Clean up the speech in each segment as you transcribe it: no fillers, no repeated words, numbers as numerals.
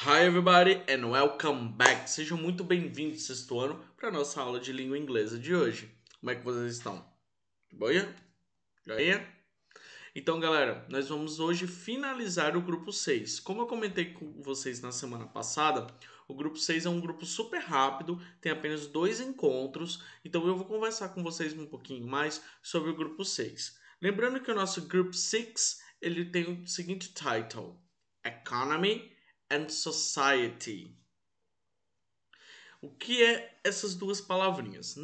Hi everybody and welcome back. Sejam muito bem-vindos, sexto ano, para a nossa aula de língua inglesa de hoje. Como é que vocês estão? De boia? Joinha? Então, galera, nós vamos hoje finalizar o grupo 6. Como eu comentei com vocês na semana passada, o grupo 6 é um grupo super rápido, tem apenas 2 encontros, então eu vou conversar com vocês um pouquinho mais sobre o grupo 6. Lembrando que o nosso grupo 6, ele tem o seguinte title: Economy and Society. O que é essas duas palavrinhas?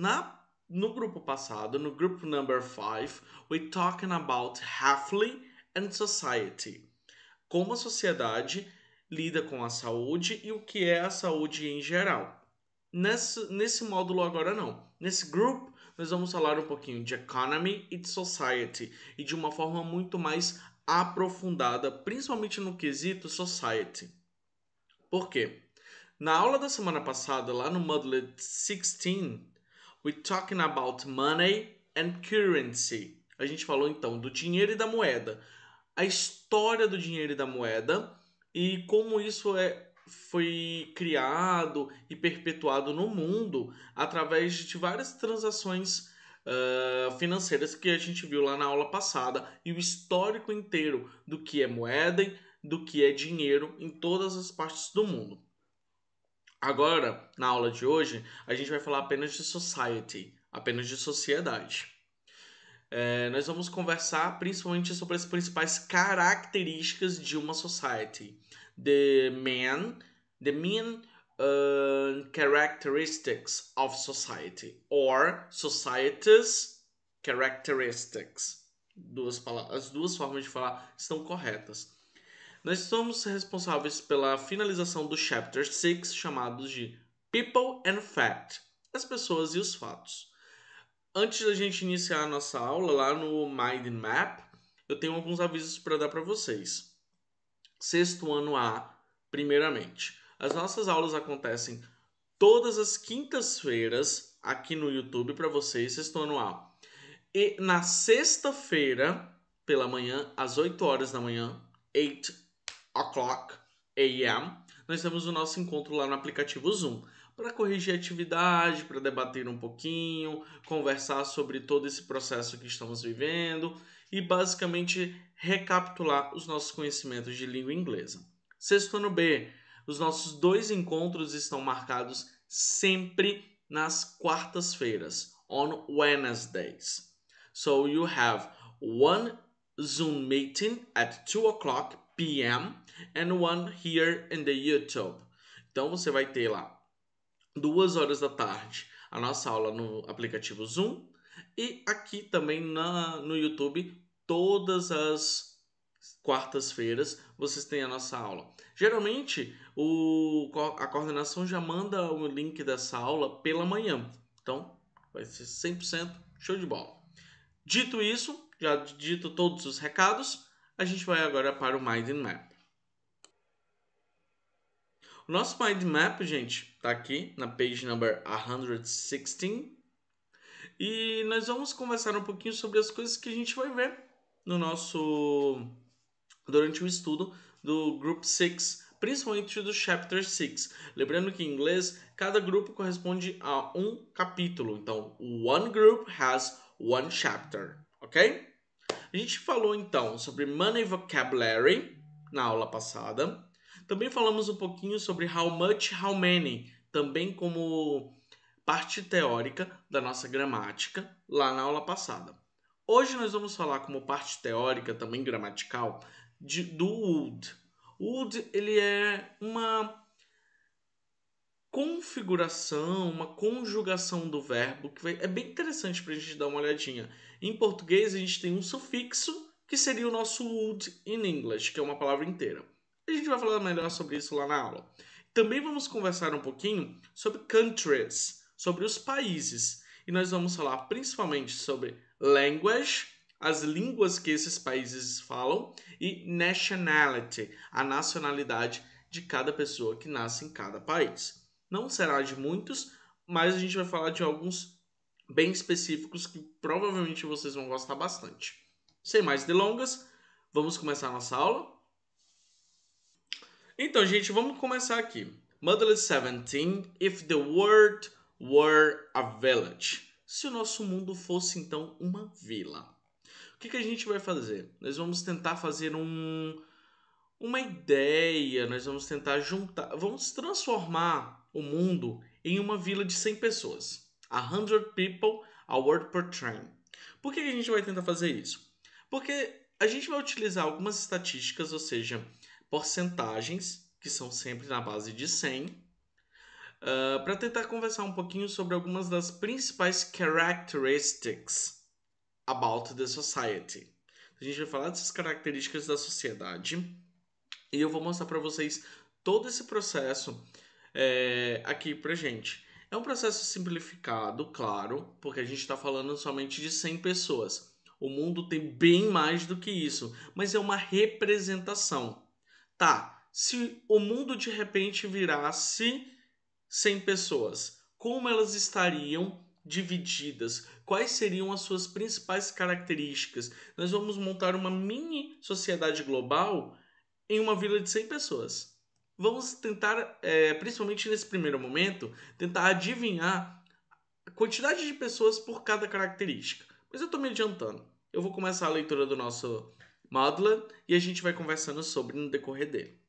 No grupo passado, no grupo number 5, we talking about health and society. Como a sociedade lida com a saúde e o que é a saúde em geral. Nesse módulo agora não. Nesse grupo, nós vamos falar um pouquinho de economy e de society e de uma forma muito mais aprofundada, principalmente no quesito society. Por quê? Na aula da semana passada, lá no Module 16, we talking about money and currency. A gente falou então do dinheiro e da moeda, a história do dinheiro e da moeda e como isso foi criado e perpetuado no mundo através de várias transações financeiras que a gente viu lá na aula passada e o histórico inteiro do que é moeda, do que é dinheiro em todas as partes do mundo. Agora, na aula de hoje, a gente vai falar apenas de society, apenas de sociedade. Nós vamos conversar principalmente sobre as principais características de uma society. The main characteristics of society, or society's characteristics. As duas formas de falar estão corretas. Nós somos responsáveis pela finalização do Chapter 6, chamados de People and Fact, as pessoas e os fatos. Antes da gente iniciar a nossa aula lá no Mind Map, eu tenho alguns avisos para dar para vocês. Sexto ano A, primeiramente. As nossas aulas acontecem todas as quintas-feiras aqui no YouTube para vocês, sexto ano A. E na sexta-feira, pela manhã, às 8 horas da manhã, 8 o'clock a.m., nós temos o nosso encontro lá no aplicativo Zoom para corrigir a atividade, para debater um pouquinho, conversar sobre todo esse processo que estamos vivendo e basicamente recapitular os nossos conhecimentos de língua inglesa. Sexto ano B, os nossos 2 encontros estão marcados sempre nas quartas-feiras, on Wednesdays. So you have one Zoom meeting at 2 o'clock p.m. and one here in the YouTube. Então você vai ter lá 2 horas da tarde a nossa aula no aplicativo Zoom e aqui também no YouTube todas as quartas-feiras vocês têm a nossa aula. Geralmente a coordenação já manda o link dessa aula pela manhã, então vai ser 100% show de bola. Dito isso, já dito todos os recados, a gente vai agora para o Mind Map. O nosso Mind Map, gente, tá aqui na page number 116. E nós vamos conversar um pouquinho sobre as coisas que a gente vai ver no durante o estudo do Group 6, principalmente do Chapter 6. Lembrando que em inglês, cada grupo corresponde a um capítulo. Então, one group has one chapter, ok? A gente falou então sobre Money Vocabulary na aula passada. Também falamos um pouquinho sobre How Much, How Many, também como parte teórica da nossa gramática lá na aula passada. Hoje nós vamos falar como parte teórica, também gramatical, do would. Would, ele é uma configuração, uma conjugação do verbo que é bem interessante para a gente dar uma olhadinha. Em português a gente tem um sufixo que seria o nosso would in English, que é uma palavra inteira. A gente vai falar melhor sobre isso lá na aula. Também vamos conversar um pouquinho sobre countries, sobre os países. E nós vamos falar principalmente sobre language, as línguas que esses países falam, e nationality, a nacionalidade de cada pessoa que nasce em cada país. Não será de muitos, mas a gente vai falar de alguns bem específicos que provavelmente vocês vão gostar bastante. Sem mais delongas, vamos começar a nossa aula? Então, gente, vamos começar aqui. Model 17, if the world were a village. Se o nosso mundo fosse, então, uma vila. O que a gente vai fazer? Nós vamos tentar fazer uma ideia, nós vamos tentar juntar, vamos transformar o mundo em uma vila de 100 pessoas. 100 people, a word per train. Por que a gente vai tentar fazer isso? Porque a gente vai utilizar algumas estatísticas, ou seja, porcentagens, que são sempre na base de 100, para tentar conversar um pouquinho sobre algumas das principais characteristics about the society. A gente vai falar dessas características da sociedade e eu vou mostrar para vocês todo esse processo aqui pra gente. É um processo simplificado, claro, porque a gente está falando somente de 100 pessoas. O mundo tem bem mais do que isso, mas é uma representação. Tá, se o mundo de repente virasse 100 pessoas, como elas estariam divididas? Quais seriam as suas principais características? Nós vamos montar uma mini sociedade global em uma vila de 100 pessoas. Vamos tentar, principalmente nesse primeiro momento, tentar adivinhar a quantidade de pessoas por cada característica. Mas eu estou me adiantando. Eu vou começar a leitura do nosso Moodle e a gente vai conversando sobre no decorrer dele.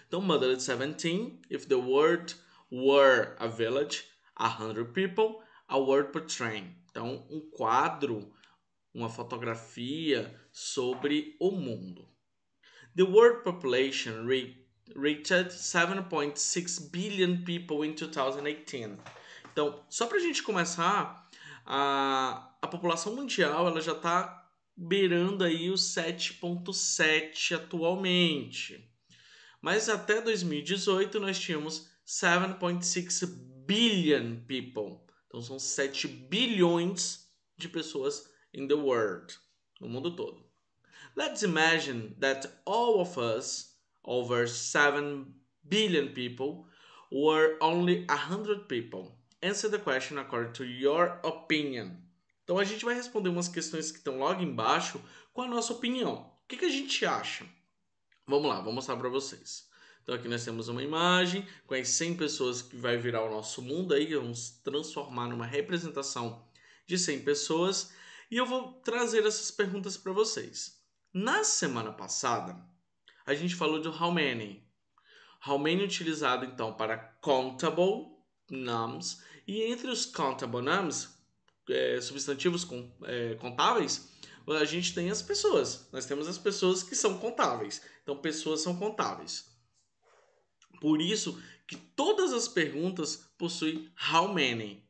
Então, Moodle 17, if the world were a village, 100 people, a word per train. Então, um quadro, uma fotografia sobre o mundo. The world population reached 7.6 billion people in 2018. Então, só para a gente começar, a população mundial ela já está beirando aí os 7.7 atualmente. Mas até 2018 nós tínhamos 7.6 billion people. Então são 7 bilhões de pessoas in the world, no mundo todo. Let's imagine that all of us, over 7 billion people, were only 100 people. Answer the question according to your opinion. Então a gente vai responder umas questões que estão logo embaixo com a nossa opinião. O que a gente acha? Vamos lá, vou mostrar para vocês. Então aqui nós temos uma imagem com as 100 pessoas que vai virar o nosso mundo aí, vamos transformar numa representação de 100 pessoas e eu vou trazer essas perguntas para vocês. Na semana passada, a gente falou do how many. How many utilizado então para countable nouns e entre os countable nouns, substantivos contáveis, a gente tem as pessoas. Nós temos as pessoas que são contáveis. Então, pessoas são contáveis. Por isso que todas as perguntas possuem how many.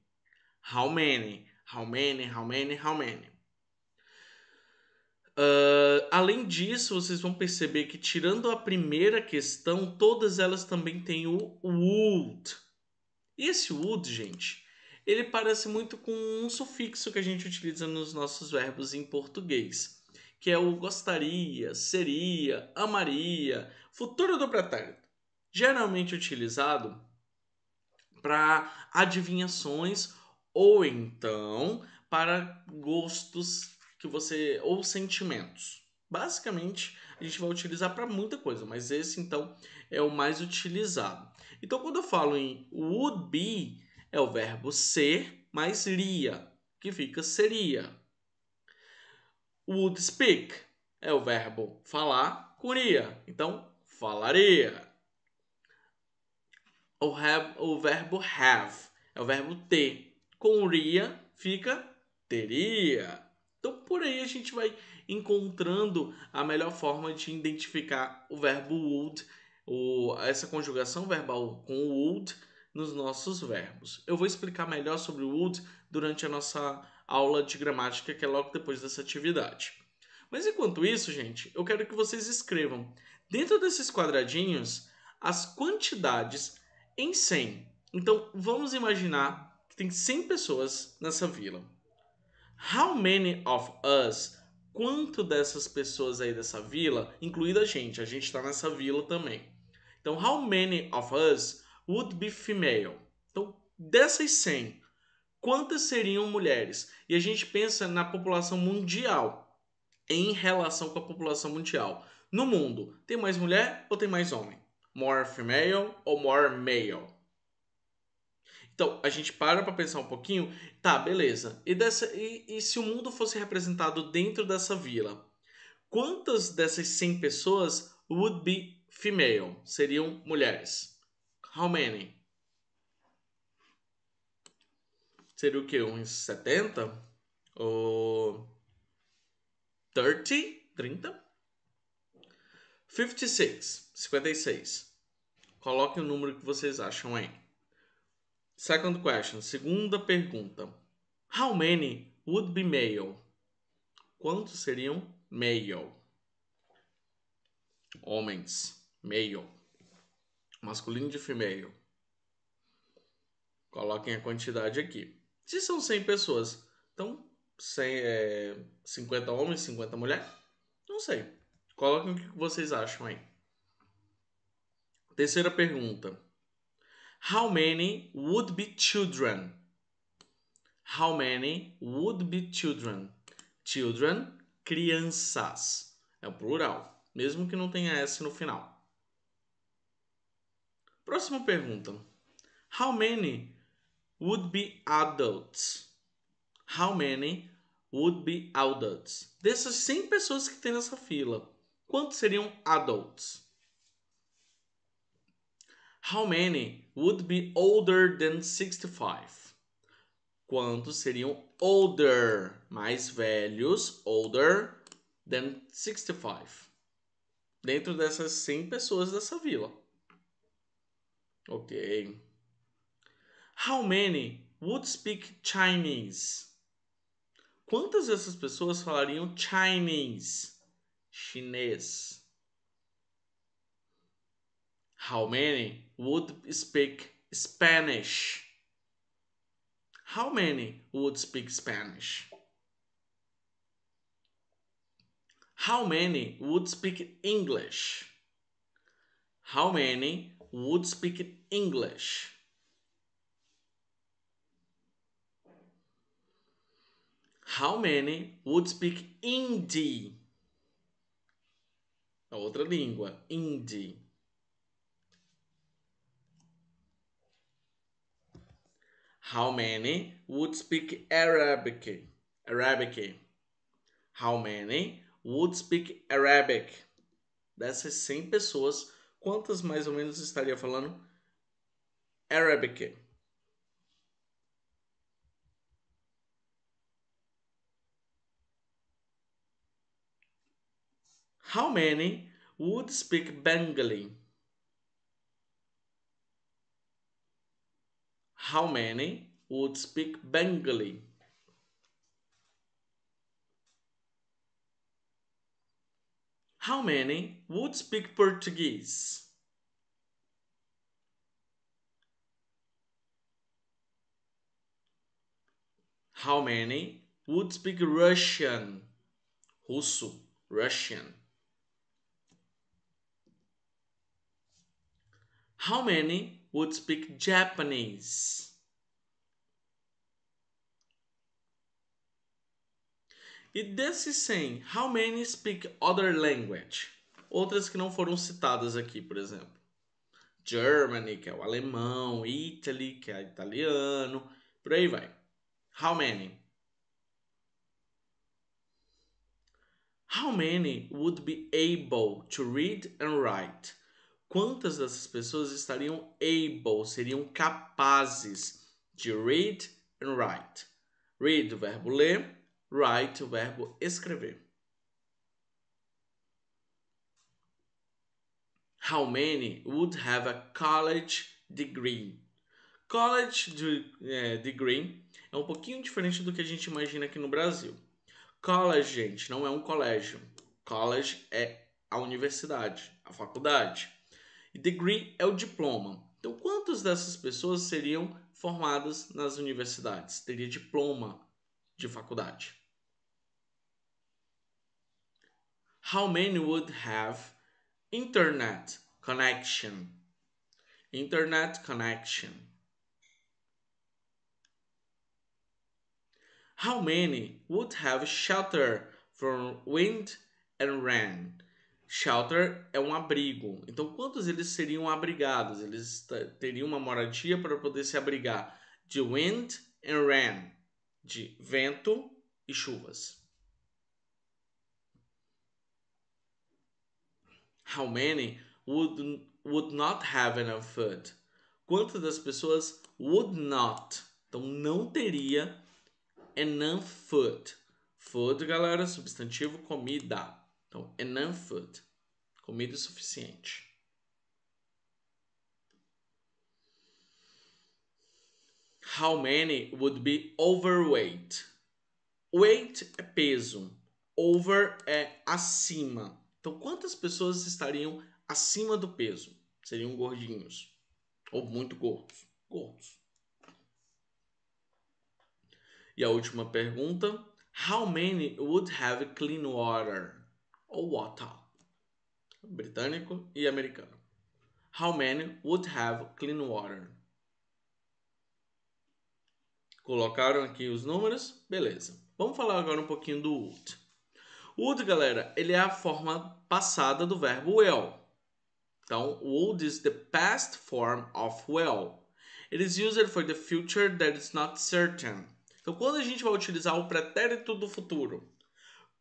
How many? How many? How many? How many? Além disso, vocês vão perceber que tirando a primeira questão, todas elas também têm o would. E esse would, gente, ele parece muito com um sufixo que a gente utiliza nos nossos verbos em português, que é o gostaria, seria, amaria, futuro do pretérito. Geralmente utilizado para adivinhações ou então para gostos que você ou sentimentos. Basicamente, a gente vai utilizar para muita coisa, mas esse então é o mais utilizado. Então, quando eu falo em would be, é o verbo ser mais iria, que fica seria. Would speak é o verbo falar com iria, então falaria. O verbo have é o verbo ter. Com iria fica teria. Então por aí a gente vai encontrando a melhor forma de identificar o verbo would, essa conjugação verbal com o would nos nossos verbos. Eu vou explicar melhor sobre o would durante a nossa aula de gramática, que é logo depois dessa atividade. Mas enquanto isso, gente, eu quero que vocês escrevam dentro desses quadradinhos as quantidades em 100. Então, vamos imaginar que tem 100 pessoas nessa vila. How many of us? Quanto dessas pessoas aí dessa vila, incluindo a gente está nessa vila também. Então, how many of us would be female? Então, dessas 100, quantas seriam mulheres? E a gente pensa na população mundial, em relação com a população mundial. No mundo, tem mais mulher ou tem mais homem? More female ou more male? Então, a gente para pensar um pouquinho. Tá, beleza. E se o mundo fosse representado dentro dessa vila? Quantas dessas 100 pessoas would be female? Seriam mulheres? How many? Seria o quê? Uns 70? Ou 30? 30? 56. 56. Coloquem o número que vocês acham aí. Second question. Segunda pergunta. How many would be male? Quantos seriam male? Homens. Male. Masculino de female. Coloquem a quantidade aqui. Se são 100 pessoas, então 50 homens, 50 mulheres? Não sei. Coloquem o que vocês acham aí. Terceira pergunta. How many would be children? How many would be children? Children, crianças. É o plural, mesmo que não tenha S no final. Próxima pergunta. How many would be adults? How many would be adults? Dessas 100 pessoas que tem nessa fila, quantos seriam adults? How many would be older than 65? Quantos seriam older, mais velhos, older than 65? Dentro dessas 100 pessoas dessa vila. Ok. How many would speak Chinese? Quantas dessas pessoas falariam Chinese? Chinês. How many would speak Spanish? How many would speak Spanish? How many would speak English? How many would speak English? How many would speak Hindi? A outra língua, Hindi. How many would speak Arabic? Arabic. How many would speak Arabic? Dessas 100 pessoas, quantas mais ou menos estaria falando Arabic? How many would speak Bengali? How many would speak Bengali? How many would speak Portuguese? How many would speak Russian? Russo, Russian. How many would speak Japanese? E desses 100, how many speak other language? Outras que não foram citadas aqui, por exemplo. Germany, que é o alemão, Italy, que é o italiano, por aí vai. How many? How many would be able to read and write? Quantas dessas pessoas estariam able, seriam capazes de read and write? Read, o verbo ler, write, o verbo escrever. How many would have a college degree? College degree é um pouquinho diferente do que a gente imagina aqui no Brasil. College, gente, não é um colégio. College é a universidade, a faculdade. E degree é o diploma. Então, quantas dessas pessoas seriam formadas nas universidades? Teria diploma de faculdade. How many would have internet connection? Internet connection. How many would have shelter from wind and rain? Shelter é um abrigo. Então, quantos eles seriam abrigados? Eles teriam uma moradia para poder se abrigar de wind and rain, de vento e chuvas. How many would not have enough food? Quantas das pessoas would not? Então, não teria enough food. Food, galera, substantivo comida. Então, enough food. Comida suficiente. How many would be overweight? Weight é peso. Over é acima. Então, quantas pessoas estariam acima do peso? Seriam gordinhos. Ou muito gordos. Gordos. E a última pergunta. How many would have clean water? Ou water. Britânico e americano. How many would have clean water? Colocaram aqui os números? Beleza. Vamos falar agora um pouquinho do would. Would, galera, ele é a forma passada do verbo will. Então, would is the past form of will. It is used for the future that is not certain. Então, quando a gente vai utilizar o pretérito do futuro?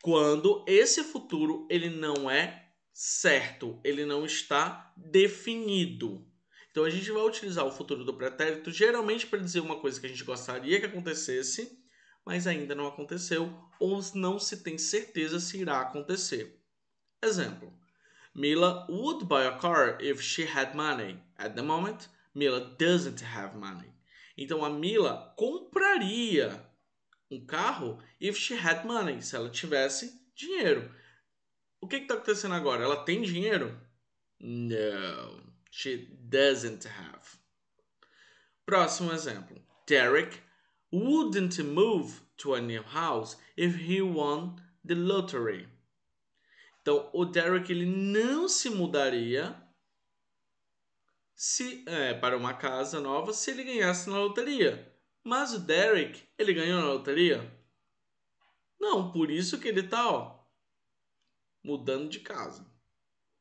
Quando esse futuro ele não é certo, ele não está definido. Então, a gente vai utilizar o futuro do pretérito geralmente para dizer uma coisa que a gente gostaria que acontecesse, mas ainda não aconteceu ou não se tem certeza se irá acontecer. Exemplo. Mila would buy a car if she had money. At the moment, Mila doesn't have money. Então, a Mila compraria um carro if she had money, se ela tivesse dinheiro. O que está acontecendo agora? Ela tem dinheiro? No, she doesn't have. Próximo exemplo. Derek wouldn't move to a new house if he won the lottery. Então, o Derek ele não se mudaria para uma casa nova se ele ganhasse na loteria. Mas o Derek, ele ganhou na loteria? Não, por isso que ele tá, mudando de casa.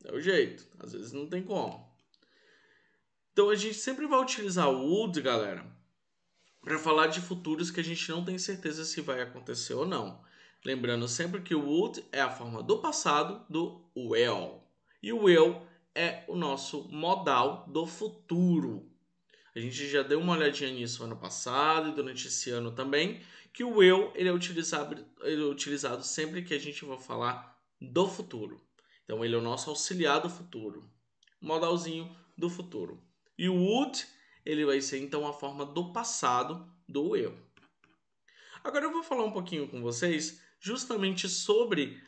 É o jeito, às vezes não tem como. Então a gente sempre vai utilizar o would, galera, para falar de futuros que a gente não tem certeza se vai acontecer ou não. Lembrando sempre que o would é a forma do passado do will. E o will é o nosso modal do futuro. A gente já deu uma olhadinha nisso ano passado e durante esse ano também, que o will ele é utilizado sempre que a gente vai falar do futuro. Então ele é o nosso auxiliar do futuro, modalzinho do futuro. E o would ele vai ser então a forma do passado do will. Agora eu vou falar um pouquinho com vocês justamente sobre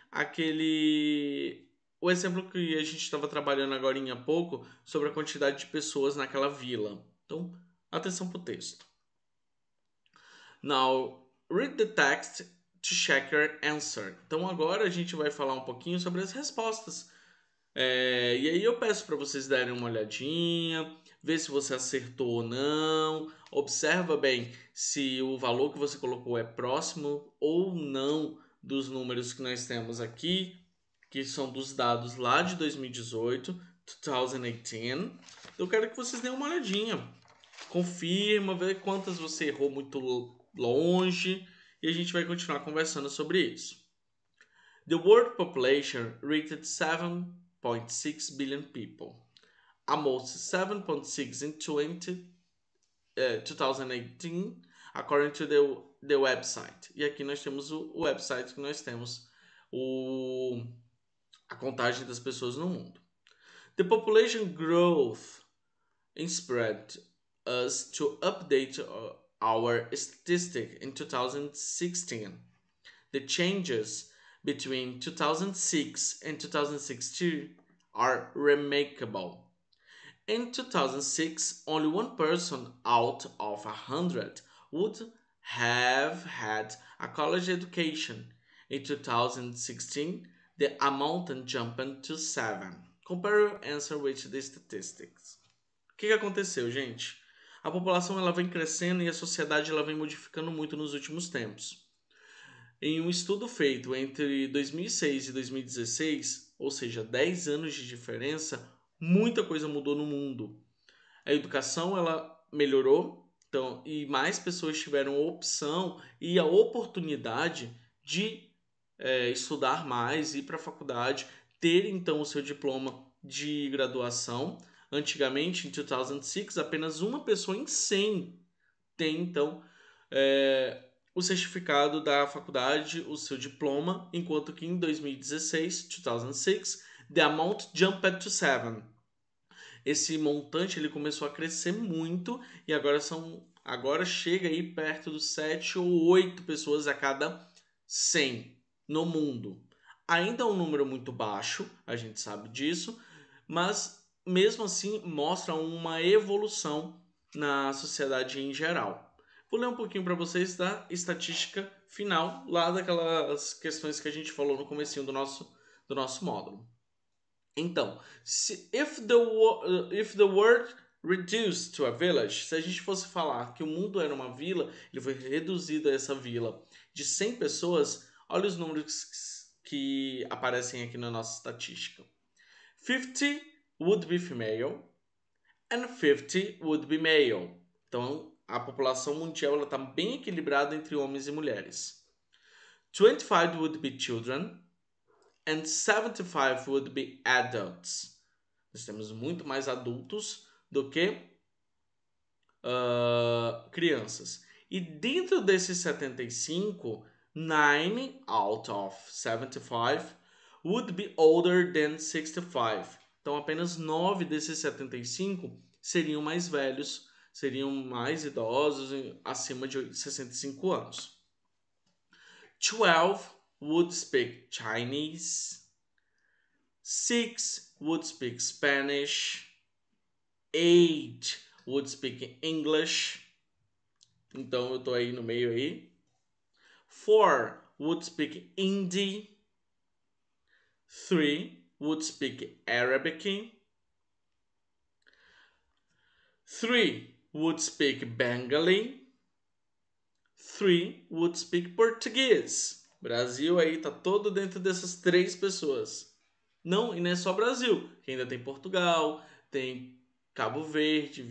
o exemplo que a gente estava trabalhando agora há pouco sobre a quantidade de pessoas naquela vila. Então, atenção para o texto. Now, read the text to check your answer. Então, agora a gente vai falar um pouquinho sobre as respostas. E aí eu peço para vocês darem uma olhadinha, ver se você acertou ou não. Observa bem se o valor que você colocou é próximo ou não dos números que nós temos aqui, que são dos dados lá de 2018, 2018. Eu quero que vocês deem uma olhadinha. Confirma, vê quantas você errou muito longe e a gente vai continuar conversando sobre isso. The world population reached 7.6 billion people, almost 7.6 in 2018, according to the website. E aqui nós temos o website que nós temos a contagem das pessoas no mundo. The population growth inspired us to update our statistic in 2016. The changes between 2006 and 2016 are remarkable. In 2006, only one person out of 100 would have had a college education. In 2016, the amount jumped to 7. Compare your answer with the statistics. O que aconteceu, gente? A população ela vem crescendo e a sociedade ela vem modificando muito nos últimos tempos. Em um estudo feito entre 2006 e 2016, ou seja, 10 anos de diferença, muita coisa mudou no mundo. A educação ela melhorou, então, e mais pessoas tiveram a opção e a oportunidade de estudar mais, ir para a faculdade, ter então o seu diploma de graduação. Antigamente, em 2006, apenas uma pessoa em 100 tem então o certificado da faculdade, o seu diploma, enquanto que em 2016, 2006, the amount jumped to 7. Esse montante ele começou a crescer muito e agora chega aí perto dos 7 ou 8 pessoas a cada 100 no mundo. Ainda é um número muito baixo, a gente sabe disso, mas mesmo assim mostra uma evolução na sociedade em geral. Vou ler um pouquinho para vocês da estatística final, lá daquelas questões que a gente falou no comecinho do nosso módulo. Então, if the word reduced to a village, se a gente fosse falar que o mundo era uma vila, ele foi reduzido a essa vila de 100 pessoas, olha os números que aparecem aqui na nossa estatística. 50 would be female and 50 would be male. Então, a população mundial está bem equilibrada entre homens e mulheres. 25 would be children and 75 would be adults. Nós temos muito mais adultos do que crianças. E dentro desses 75, 9 out of 75 would be older than 65. Então apenas 9 desses 75 seriam mais velhos, seriam mais idosos, acima de 65 anos. 12 would speak Chinese. 6 would speak Spanish. 8 would speak English. Então eu tô aí no meio aí. 4 would speak Hindi. 3 would speak Arabic. 3 would speak Bengali. 3 would speak Português. Brasil aí tá todo dentro dessas 3 pessoas. Não, e não é só Brasil, que ainda tem Portugal, tem Cabo Verde,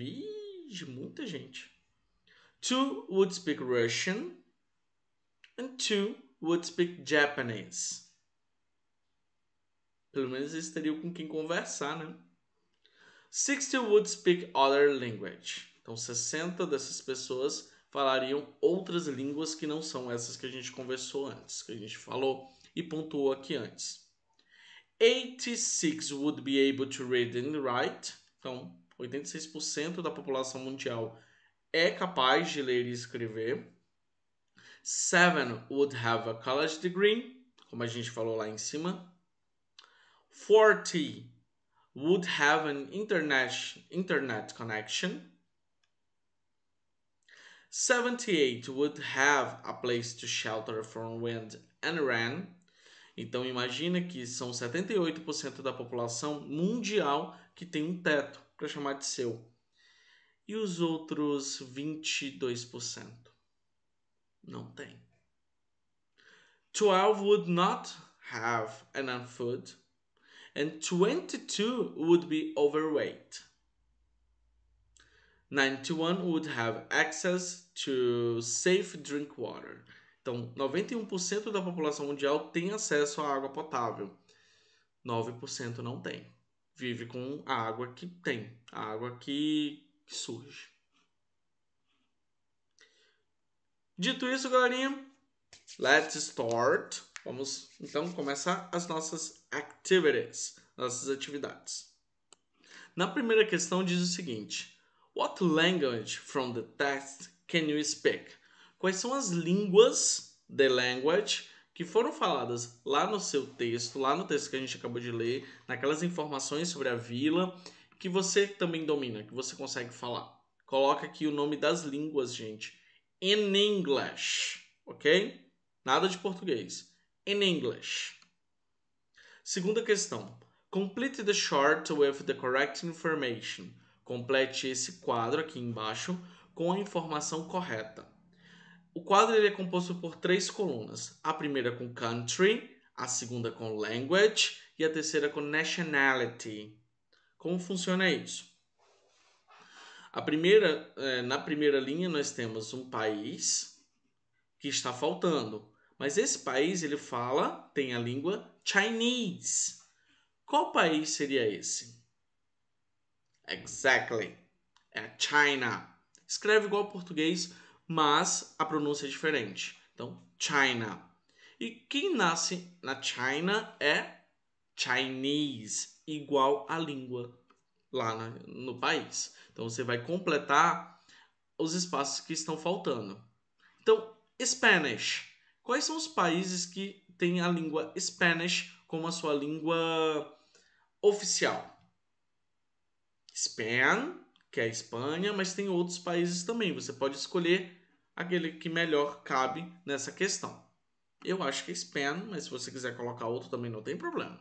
muita gente. 2 would speak Russian and 2 would speak Japanese. Pelo menos eles teriam com quem conversar, né? 60 would speak other language. Então 60 dessas pessoas falariam outras línguas que não são essas que a gente conversou antes, que a gente falou e pontuou aqui antes. 86 would be able to read and write. Então, 86% da população mundial é capaz de ler e escrever. 7 would have a college degree, como a gente falou lá em cima. 40 would have an internet connection. 78 would have a place to shelter from wind and rain. Então imagina que são 78% da população mundial que tem um teto para chamar de seu. E os outros 22% não tem. 12 would not have enough food and 22 would be overweight. 91 would have access to safe drink water. Então, 91% da população mundial tem acesso à água potável. 9% não tem. Vive com a água que tem, a água que surge. Dito isso, galerinha, let's start. Vamos então começar as nossas activities, nossas atividades. Na primeira questão diz o seguinte: What language from the text can you speak? Quais são as línguas, the language, que foram faladas lá no seu texto, lá no texto que a gente acabou de ler, naquelas informações sobre a vila, que você também domina, que você consegue falar. Coloca aqui o nome das línguas, gente. In English, ok? Nada de português. In English. Segunda questão. Complete the chart with the correct information. Complete esse quadro aqui embaixo com a informação correta. O quadro ele é composto por 3 colunas. A primeira com country, a segunda com language e a terceira com nationality. Como funciona isso? Na primeira linha nós temos um país que está faltando, mas esse país ele tem a língua Chinese. Qual país seria esse? Exactly. É China. Escreve igual ao português, mas a pronúncia é diferente. Então, China. E quem nasce na China é Chinese, igual a língua lá no país. Então, você vai completar os espaços que estão faltando. Então, Spanish. Quais são os países que têm a língua Spanish como a sua língua oficial? Spain, que é a Espanha, mas tem outros países também. Você pode escolher aquele que melhor cabe nessa questão. Eu acho que é Spain, mas se você quiser colocar outro também não tem problema.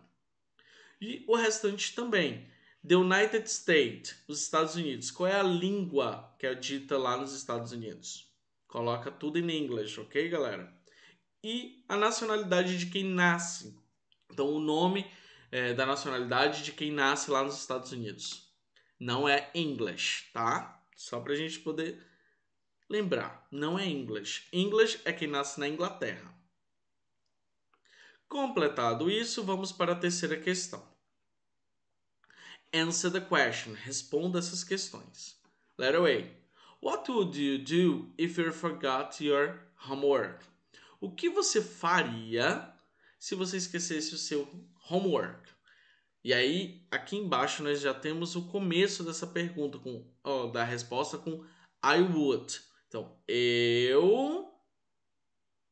E o restante também. The United States, os Estados Unidos. Qual é a língua que é dita lá nos Estados Unidos? Coloca tudo em inglês, ok, galera? E a nacionalidade de quem nasce. Então, o nome da nacionalidade de quem nasce lá nos Estados Unidos. Não é English, tá? Só pra gente poder lembrar. Não é English. English é quem nasce na Inglaterra. Completado isso, vamos para a terceira questão. Answer the question. Responda essas questões. Letter A. What would you do if you forgot your homework? O que você faria se você esquecesse o seu homework? E aí, aqui embaixo, nós já temos o começo dessa pergunta, da resposta com I would. Então, eu...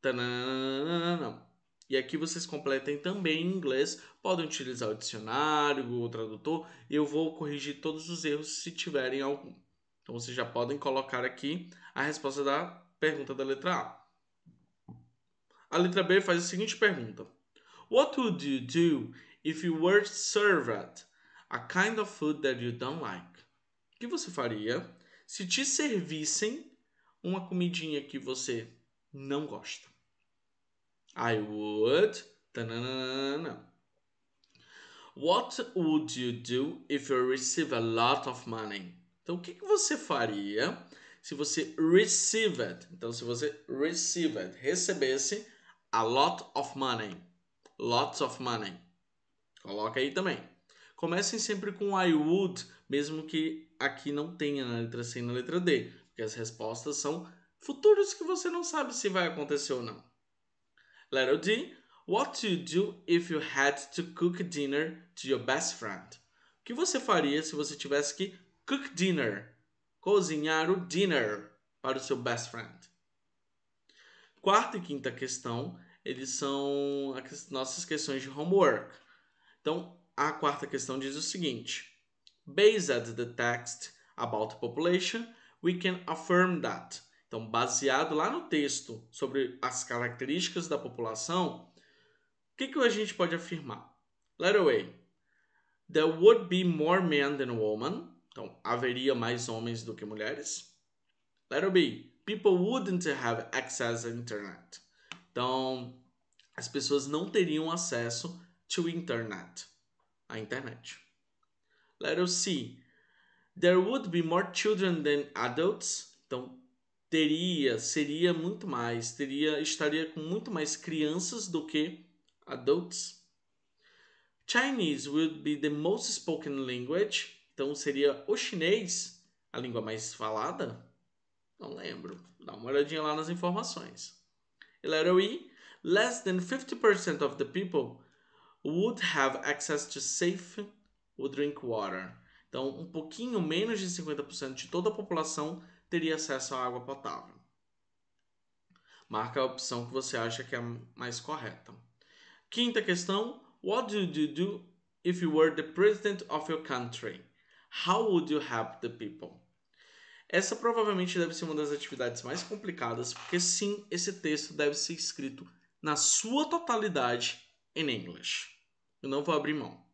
Tananana. E aqui vocês completem também em inglês. Podem utilizar o dicionário, o tradutor. Eu vou corrigir todos os erros se tiverem algum. Então, vocês já podem colocar aqui a resposta da pergunta da letra A. A letra B faz a seguinte pergunta. What would you do if you were served a kind of food that you don't like? O que você faria se te servissem uma comidinha que você não gosta? I would... Tananana. What would you do if you receive a lot of money? Então, o que você faria se você received? Então, se você recebesse a lot of money. Lots of money. Coloca aí também. Comecem sempre com I would, mesmo que aqui não tenha na letra C e na letra D, porque as respostas são futuros que você não sabe se vai acontecer ou não. Letter D. What do you do if you had to cook dinner to your best friend? O que você faria se você tivesse que cook dinner? Cozinhar o dinner para o seu best friend. Quarta e quinta questão, eles são as nossas questões de homework. Então, a quarta questão diz o seguinte. Based the text about population, we can affirm that. Então, baseado lá no texto sobre as características da população, o que a gente pode afirmar? Letter A. There would be more men than women. Então, haveria mais homens do que mulheres. Letter B. People wouldn't have access to internet. Então, as pessoas não teriam acesso to internet. A internet. Letter C. There would be more children than adults. Então, estaria com muito mais crianças do que adults. Chinese would be the most spoken language. Então, seria o chinês a língua mais falada? Não lembro. Dá uma olhadinha lá nas informações. E letter E. Less than 50% of the people would have access to safe drink water. Então, um pouquinho menos de 50% de toda a população teria acesso à água potável. Marca a opção que você acha que é a mais correta. Quinta questão. What would you do if you were the president of your country? How would you help the people? Essa provavelmente deve ser uma das atividades mais complicadas, porque sim, esse texto deve ser escrito na sua totalidade em inglês. Eu não vou abrir mão.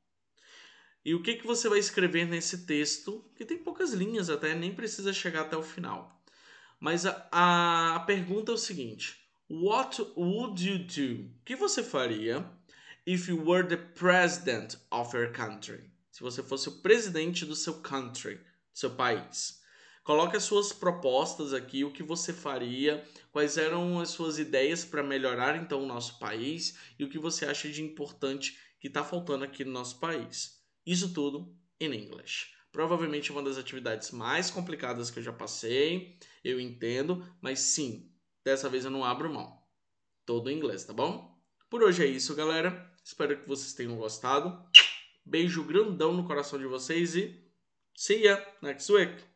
E o que você vai escrever nesse texto, que tem poucas linhas até, nem precisa chegar até o final. Mas a pergunta é o seguinte. What would you do? O que você faria If you were the president of your country. Se você fosse o presidente do seu country, do seu país. Coloque as suas propostas aqui, o que você faria, quais eram as suas ideias para melhorar então o nosso país e o que você acha de importante que está faltando aqui no nosso país. Isso tudo em inglês. Provavelmente uma das atividades mais complicadas que eu já passei, eu entendo, mas sim, dessa vez eu não abro mão. Todo em inglês, tá bom? Por hoje é isso, galera. Espero que vocês tenham gostado. Beijo grandão no coração de vocês e see ya next week.